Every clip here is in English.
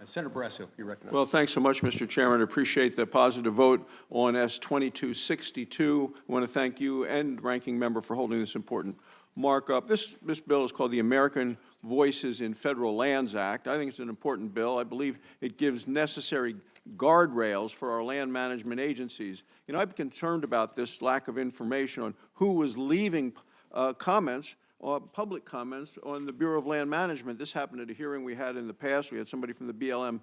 Senator Barrasso, you recognize. Well, thanks so much, Mr. Chairman. I appreciate the positive vote on S2262. I want to thank you and Ranking Member for holding this important markup. This bill is called the American Voices in Federal Lands Act. I think it's an important bill. I believe it gives necessary guardrails for our land management agencies. You know, I've been concerned about this lack of information on who was leaving comments, public comments on the Bureau of Land Management. This happened at a hearing we had in the past. We had somebody from the BLM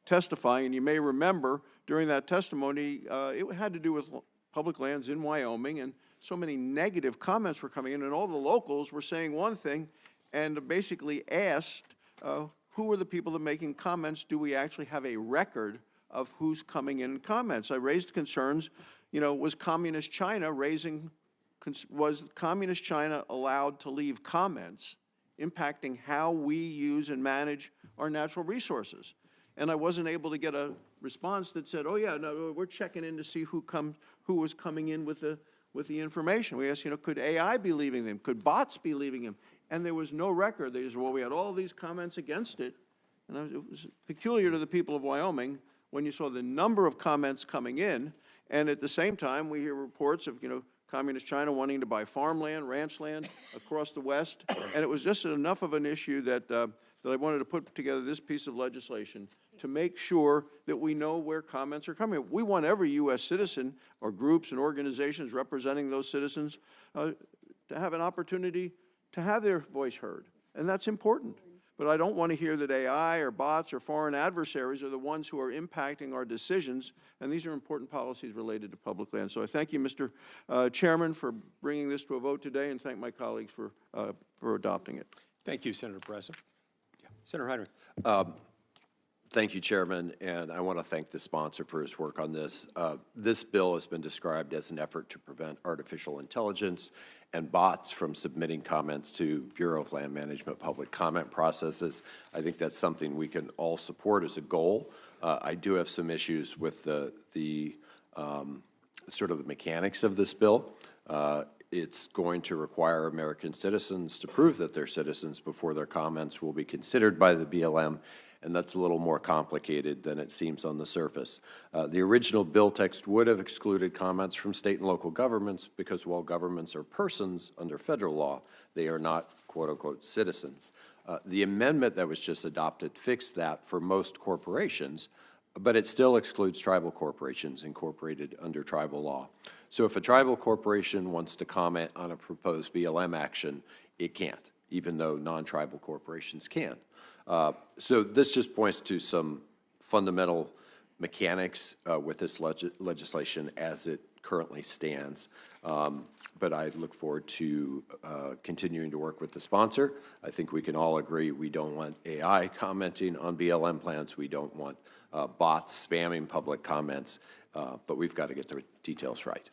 testifying, and you may remember during that testimony, it had to do with public lands in Wyoming, and so many negative comments were coming in, and all the locals were saying one thing and basically asked, who are the people that are making comments? Do we actually have a record of who's coming in comments? I raised concerns, you know, was Communist China allowed to leave comments impacting how we use and manage our natural resources? And I wasn't able to get a response that said, oh yeah, no, we're checking in to see who was coming in with the information. We asked, you know, could AI be leaving them? Could bots be leaving them? And there was no record. They said, well, we had all these comments against it. And it was peculiar to the people of Wyoming when you saw the number of comments coming in, and at the same time, we hear reports of, you know, Communist China wanting to buy farmland, ranch land across the West, and it was just enough of an issue that I wanted to put together this piece of legislation to make sure that we know where comments are coming. We want every U.S. citizen or groups and organizations representing those citizens to have an opportunity to have their voice heard, and that's important. But I don't want to hear that AI or bots or foreign adversaries are the ones who are impacting our decisions, and these are important policies related to public land. So I thank you, Mr. Chairman, for bringing this to a vote today, and thank my colleagues for adopting it. Thank you, Senator Barrasso. Yeah. Senator Heinrich. Thank you, Chairman, and I want to thank the sponsor for his work on this. This bill has been described as an effort to prevent artificial intelligence and bots from submitting comments to Bureau of Land Management public comment processes. I think that's something we can all support as a goal. I do have some issues with the sort of the mechanics of this bill. It's going to require American citizens to prove that they're citizens before their comments will be considered by the BLM, and that's a little more complicated than it seems on the surface. The original bill text would have excluded comments from state and local governments because while governments are persons under federal law, they are not quote-unquote citizens. The amendment that was just adopted fixed that for most corporations, but it still excludes tribal corporations incorporated under tribal law. So if a tribal corporation wants to comment on a proposed BLM action, it can't, even though non-tribal corporations can. So this just points to some fundamental mechanics with this legislation as it currently stands. But I look forward to continuing to work with the sponsor. I think we can all agree we don't want AI commenting on BLM plans. We don't want bots spamming public comments, but we've got to get the details right.